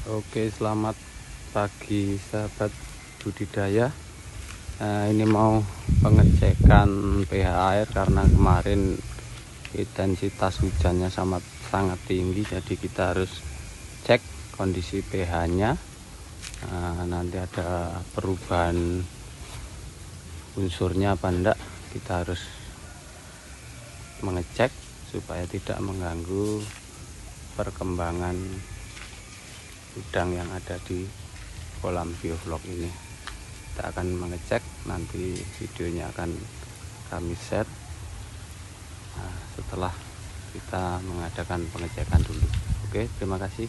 Oke, selamat pagi sahabat budidaya. Ini mau pengecekan pH air karena kemarin intensitas hujannya sangat tinggi, jadi kita harus cek kondisi pH-nya. Nanti ada perubahan unsurnya apa enggak, kita harus mengecek supaya tidak mengganggu perkembangan udang yang ada di kolam biovlog ini. Kita akan mengecek, nanti videonya akan kami share setelah kita mengadakan pengecekan dulu. Oke, terima kasih.